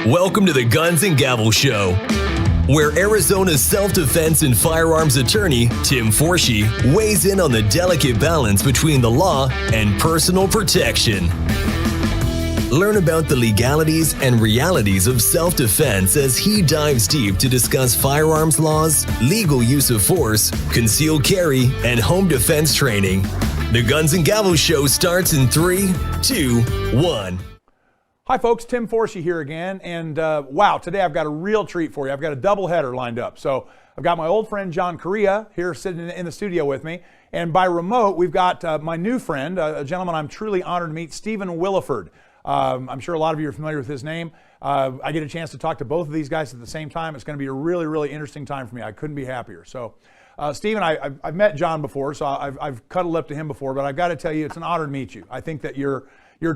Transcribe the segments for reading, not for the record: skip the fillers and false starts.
Welcome to the Guns and Gavel Show, where Arizona's self-defense and firearms attorney, Tim Forshey, weighs in on the delicate balance between the law and personal protection. Learn about the legalities and realities of self-defense as he dives deep to discuss firearms laws, legal use of force, concealed carry, and home defense training. The Guns and Gavel Show starts in 3, 2, 1. Hi folks, Tim Forshey here again, and wow, today I've got a real treat for you. I've got a double header lined up. So I've got my old friend John Correia here sitting in the studio with me, and by remote we've got my new friend, a gentleman I'm truly honored to meet, Stephen Willeford. I'm sure a lot of you are familiar with his name. I get a chance to talk to both of these guys at the same time. It's going to be a really, really interesting time for me. I couldn't be happier. So Stephen, I've met John before, so I've cuddled up to him before, but I've got to tell you, it's an honor to meet you. I think that you're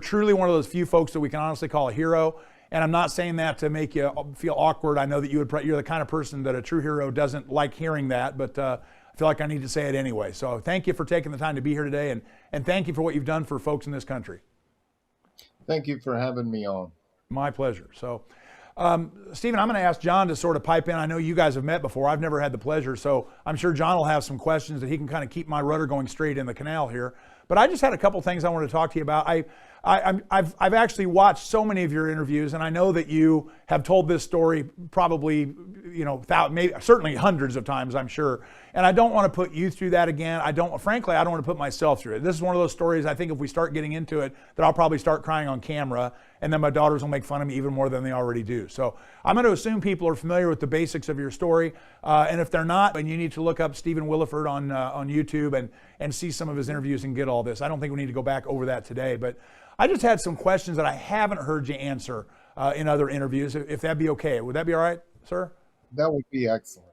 truly one of those few folks that we can honestly call a hero. And I'm not saying that to make you feel awkward. I know that you're the kind of person that a true hero doesn't like hearing that, but I feel like I need to say it anyway. So thank you for taking the time to be here today, and thank you for what you've done for folks in this country. Thank you for having me on. My pleasure. So, Stephen, I'm going to ask John to sort of pipe in. I know you guys have met before. I've never had the pleasure, so I'm sure John will have some questions that he can kind of keep my rudder going straight in the canal here. But I just had a couple things I wanted to talk to you about. I've actually watched so many of your interviews, and I know that you have told this story probably, maybe certainly hundreds of times, I'm sure. And I don't want to put you through that again. Frankly, I don't want to put myself through it. This is one of those stories, I think if we start getting into it, that I'll probably start crying on camera, and then my daughters will make fun of me even more than they already do. So I'm going to assume people are familiar with the basics of your story. And if they're not, then you need to look up Stephen Willeford on YouTube and see some of his interviews and get all this. I don't think we need to go back over that today, but I just had some questions that I haven't heard you answer in other interviews, if that'd be okay. Would that be all right, sir? That would be excellent.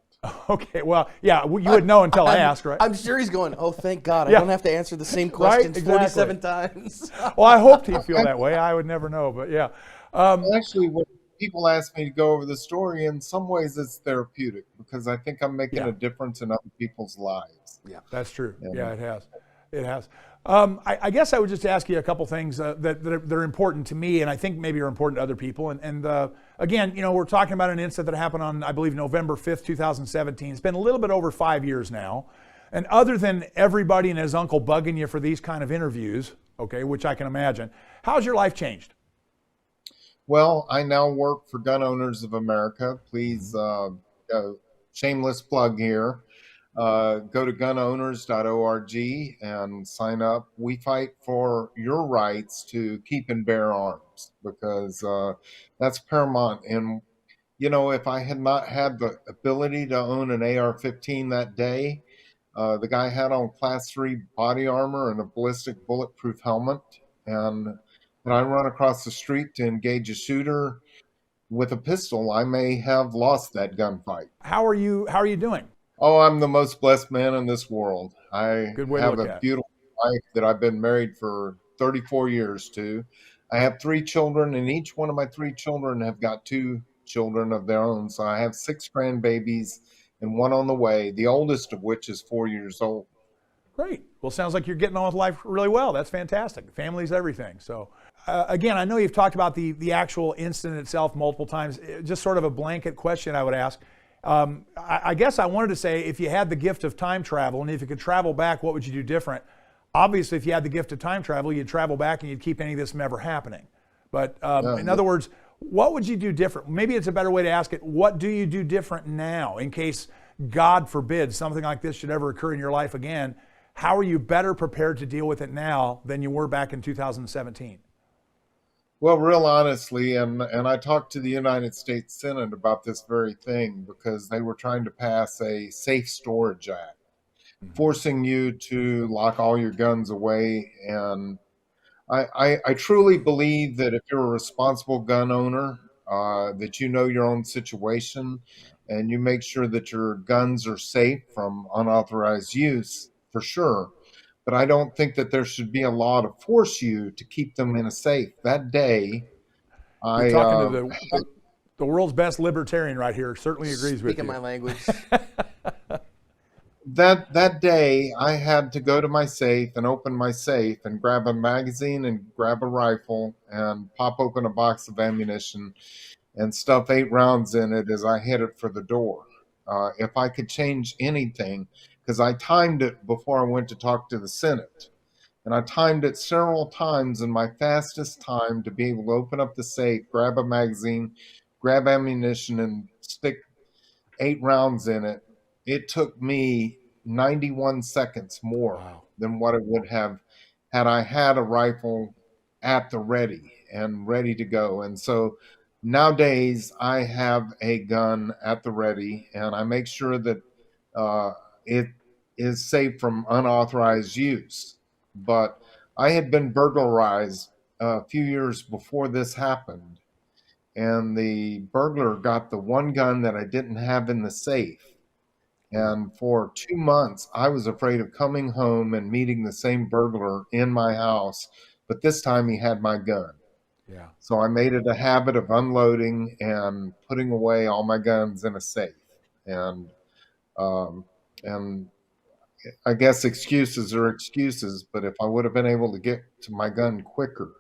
Okay, well, yeah, you would know until I ask, right? I'm sure he's going, oh, thank God, I don't have to answer the same questions Right? 47 times. Well, I hoped he'd feel that way. I would never know, but yeah. Actually, when people ask me to go over the story, in some ways it's therapeutic because I think I'm making a difference in other people's lives. Yeah, that's true. Yeah, it has. It has. I guess I would just ask you a couple things that are important to me, and I think maybe are important to other people. And again, we're talking about an incident that happened on, I believe, November 5th, 2017. It's been a little bit over 5 years now. And other than everybody and his uncle bugging you for these kind of interviews, okay, which I can imagine, how's your life changed? Well, I now work for Gun Owners of America. Please, shameless plug here. Go to gunowners.org and sign up. We fight for your rights to keep and bear arms because that's paramount. And, if I had not had the ability to own an AR-15 that day, the guy had on Class 3 body armor and a ballistic bulletproof helmet. And I run across the street to engage a shooter with a pistol, I may have lost that gunfight. How are you doing? Oh, I'm the most blessed man in this world. I have a beautiful wife that I've been married for 34 years to. I have 3 children, and each one of my 3 children have got 2 children of their own. So I have 6 grandbabies and 1 on the way, the oldest of which is 4 years old. Great. Well, sounds like you're getting on with life really well. That's fantastic. Family's everything. So again, I know you've talked about the actual incident itself multiple times. Just sort of a blanket question I would ask. I guess I wanted to say, if you had the gift of time travel, and if you could travel back, what would you do different? Obviously, if you had the gift of time travel, you'd travel back and you'd keep any of this from ever happening. But in other words, what would you do different? Maybe it's a better way to ask it. What do you do different now in case, God forbid, something like this should ever occur in your life again? How are you better prepared to deal with it now than you were back in 2017? Well, real honestly, and I talked to the United States Senate about this very thing because they were trying to pass a Safe Storage Act, forcing you to lock all your guns away. And I truly believe that if you're a responsible gun owner, that you know your own situation and you make sure that your guns are safe from unauthorized use, for sure. But I don't think that there should be a law to force you to keep them in a safe. That day, You're talking to the world's best libertarian right here. Certainly agrees with you. Speaking my language. That day, I had to go to my safe and open my safe and grab a magazine and grab a rifle and pop open a box of ammunition and stuff 8 rounds in it as I headed for the door. If I could change anything, because I timed it before I went to talk to the Senate, and I timed it several times in my fastest time to be able to open up the safe, grab a magazine, grab ammunition, and stick 8 rounds in it. It took me 91 seconds more than what it would have had I had a rifle at the ready and ready to go. And so nowadays I have a gun at the ready, and I make sure that it is safe from unauthorized use. But I had been burglarized a few years before this happened, and the burglar got the one gun that I didn't have in the safe. And for 2 months, I was afraid of coming home and meeting the same burglar in my house, but this time he had my gun. Yeah. So I made it a habit of unloading and putting away all my guns in a safe. And I guess excuses are excuses, but if I would have been able to get to my gun quicker,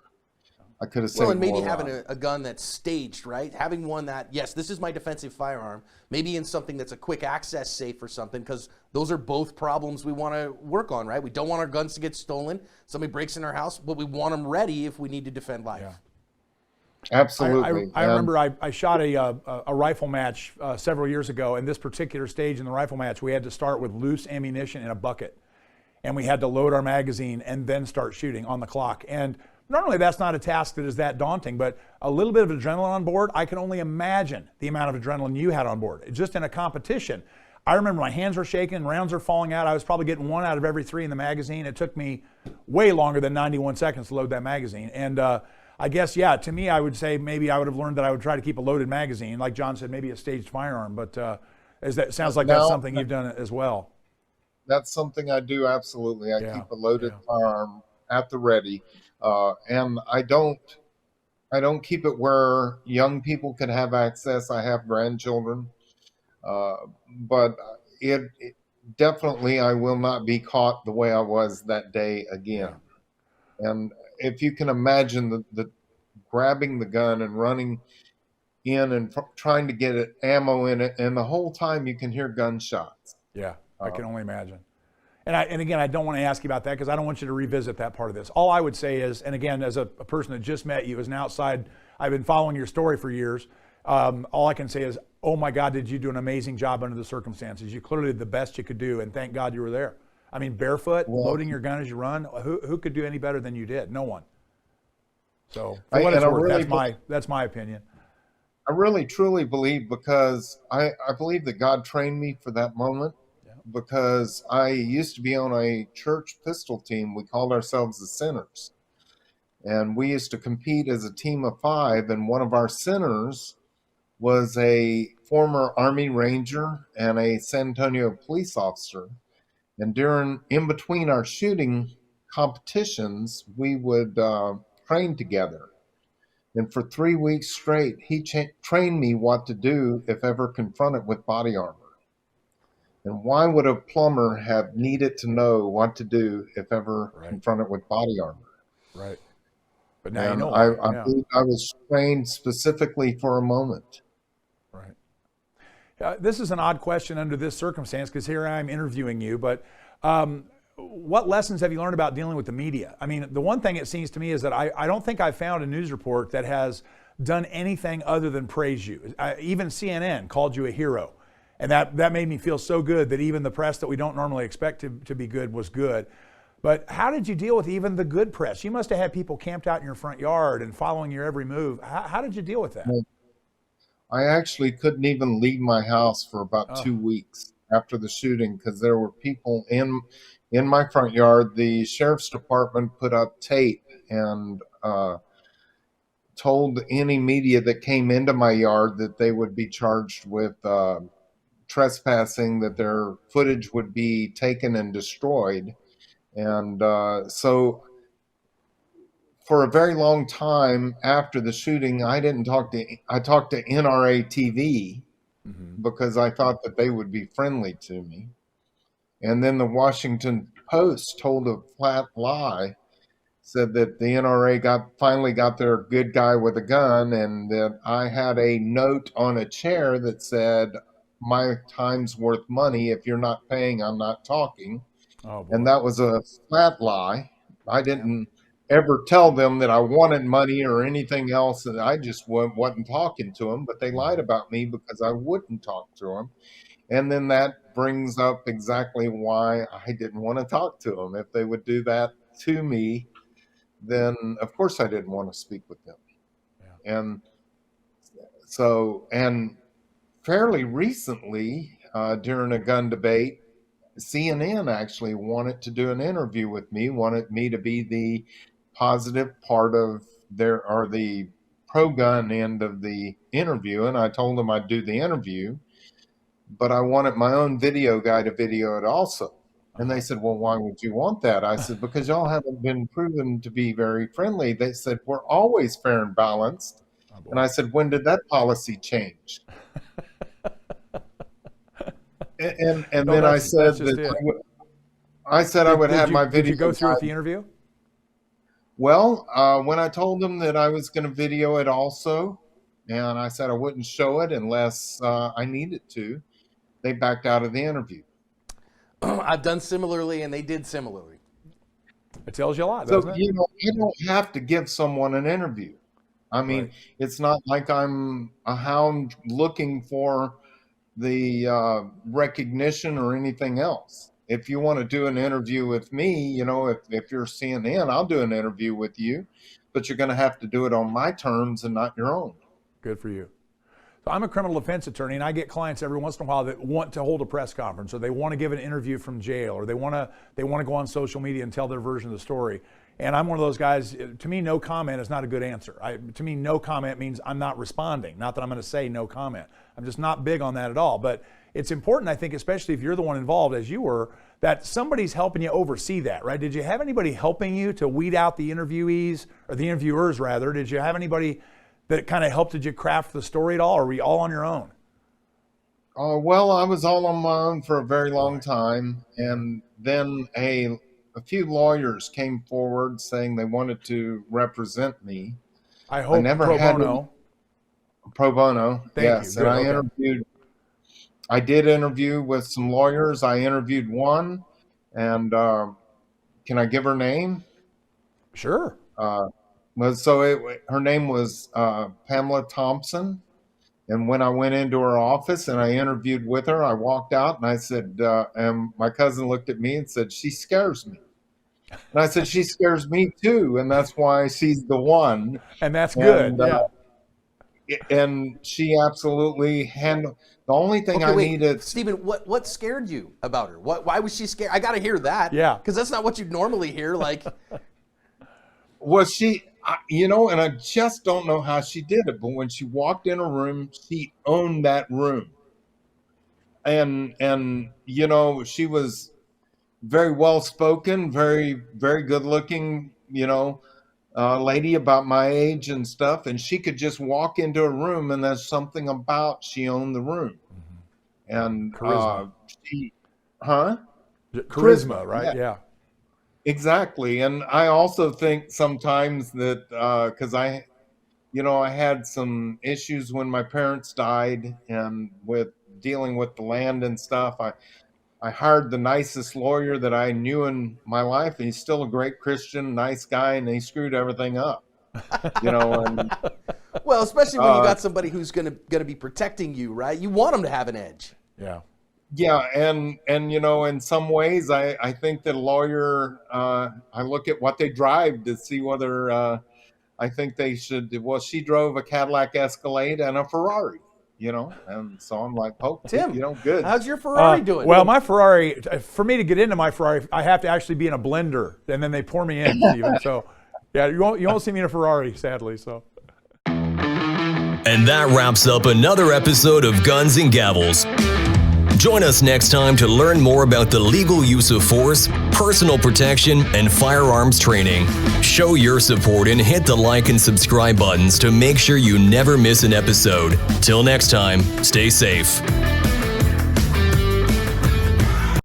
I could have saved Well, and maybe more having lives. a gun that's staged, right? Having one that, yes, this is my defensive firearm, maybe in something that's a quick access safe or something, because those are both problems we want to work on, right? We don't want our guns to get stolen. Somebody breaks in our house, but we want them ready if we need to defend life. Yeah. Absolutely. I remember I shot a rifle match several years ago. In this particular stage in the rifle match, we had to start with loose ammunition in a bucket. And we had to load our magazine and then start shooting on the clock. And normally that's not a task that is that daunting, but a little bit of adrenaline on board, I can only imagine the amount of adrenaline you had on board. Just in a competition, I remember my hands were shaking, rounds were falling out. I was probably getting 1 out of every 3 in the magazine. It took me way longer than 91 seconds to load that magazine. And I guess, yeah, to me, I would say maybe I would have learned that I would try to keep a loaded magazine. Like John said, maybe a staged firearm, but sounds like that's something you've done as well. That's something I do, absolutely. I keep a loaded firearm at the ready. And I don't keep it where young people can have access. I have grandchildren. But it definitely, I will not be caught the way I was that day again. And if you can imagine the grabbing the gun and running in and trying to get it, ammo in it, and the whole time you can hear gunshots. Yeah, I can only imagine. And again, I don't want to ask you about that because I don't want you to revisit that part of this. All I would say is, and again, as a person that just met you, as an outside, I've been following your story for years. All I can say is, oh my God, did you do an amazing job under the circumstances? You clearly did the best you could do, and thank God you were there. I mean, barefoot, loading your gun as you run. Who could do any better than you did? No one. So for what it's worth, that's my opinion. I really truly believe, because I believe that God trained me for that moment. Because I used to be on a church pistol team. We called ourselves the Sinners. And we used to compete as a team of 5. And one of our sinners was a former Army Ranger and a San Antonio police officer. And in between our shooting competitions, we would train together. And for 3 weeks straight, he trained me what to do if ever confronted with body armor. And why would a plumber have needed to know what to do if ever confronted with body armor? Right. But now you know. I believe I was trained specifically for a moment. Right. This is an odd question under this circumstance because here I am interviewing you, but what lessons have you learned about dealing with the media? I mean, the one thing it seems to me is that I don't think I've found a news report that has done anything other than praise you. Even CNN called you a hero. And that made me feel so good that even the press that we don't normally expect to be good was good. But how did you deal with even the good press? You must have had people camped out in your front yard and following your every move. How did you deal with that? I actually couldn't even leave my house for about 2 weeks after the shooting because there were people in my front yard. The sheriff's department put up tape and told any media that came into my yard that they would be charged with trespassing, that their footage would be taken and destroyed. And so for a very long time after the shooting, I talked to NRA TV because I thought that they would be friendly to me. And then the Washington Post told a flat lie, said that the NRA finally got their good guy with a gun, and that I had a note on a chair that said, "My time's worth money. If you're not paying, I'm not talking." Oh, boy. And that was a flat lie. I didn't ever tell them that I wanted money or anything else, and I just wasn't talking to them, but they lied about me because I wouldn't talk to them. And then that brings up exactly why I didn't want to talk to them. If they would do that to me, then of course I didn't want to speak with them. Yeah. And so, and fairly recently, during a gun debate, CNN actually wanted to do an interview with me, wanted me to be the positive part of the pro-gun end of the interview. And I told them I'd do the interview, but I wanted my own video guy to video it also. And they said, "Well, why would you want that?" I said, "Because y'all haven't been proven to be very friendly." They said, "We're always fair and balanced." And I said, "When did that policy change?" and then I said that I would have my video. Did you go through with the interview? Well, when I told them that I was going to video it also, and I said I wouldn't show it unless I needed to, they backed out of the interview. I've done similarly, and they did similarly. It tells you a lot, doesn't it? You don't have to give someone an interview. I mean, It's not like I'm a hound looking for the recognition or anything else. If you want to do an interview with me, if you're CNN, I'll do an interview with you, but you're going to have to do it on my terms and not your own. Good for you. So I'm a criminal defense attorney, and I get clients every once in a while that want to hold a press conference, or they want to give an interview from jail, or they want to go on social media and tell their version of the story. And I'm one of those guys. To me, no comment is not a good answer. To me, no comment means I'm not responding. Not that I'm going to say no comment. I'm just not big on that at all. But it's important, I think, especially if you're the one involved, as you were, that somebody's helping you oversee that, right? Did you have anybody helping you to weed out the interviewees, or the interviewers rather? Did you have anybody that kind of helped you craft the story at all, or were you all on your own? Well, I was all on my own for a very long time, and then a few lawyers came forward saying they wanted to represent me. I hope pro bono. Pro bono, yes. And I did interview with some lawyers. I interviewed one, and can I give her name? Sure. Her name was Pamela Thompson. And when I went into her office and I interviewed with her, I walked out and I said, and my cousin looked at me and said, "She scares me." And I said, "She scares me too. And that's why she's the one." And that's good. And she absolutely handled. The only thing needed. Stephen, what scared you about her? Why was she scared? I got to hear that. Yeah. Because that's not what you'd normally hear. Like, was she? And I just don't know how she did it, but when she walked in a room, she owned that room. And she was very well spoken, very, very good looking, lady about my age and stuff. And she could just walk into a room, and there's something about she owned the room. And charisma. Charisma, right? Yeah. Exactly. And I also think sometimes that because I had some issues when my parents died, and with dealing with the land and stuff, I hired the nicest lawyer that I knew in my life. He's still a great Christian, nice guy, and he screwed everything up. And, well, especially when you got somebody who's gonna be protecting you, right? You want them to have an edge. Yeah. Yeah, and in some ways, I think that a lawyer, I look at what they drive to see whether I think they should. Well, she drove a Cadillac Escalade and a Ferrari, and so I'm like, "Oh, Tim, good. How's your Ferrari doing?" Well, my Ferrari, for me to get into my Ferrari, I have to actually be in a blender, and then they pour me in, Stephen. So, yeah, you won't see me in a Ferrari, sadly. So. And that wraps up another episode of Guns and Gavels. Join us next time to learn more about the legal use of force, personal protection, and firearms training. Show your support and hit the like and subscribe buttons to make sure you never miss an episode. Till next time, stay safe.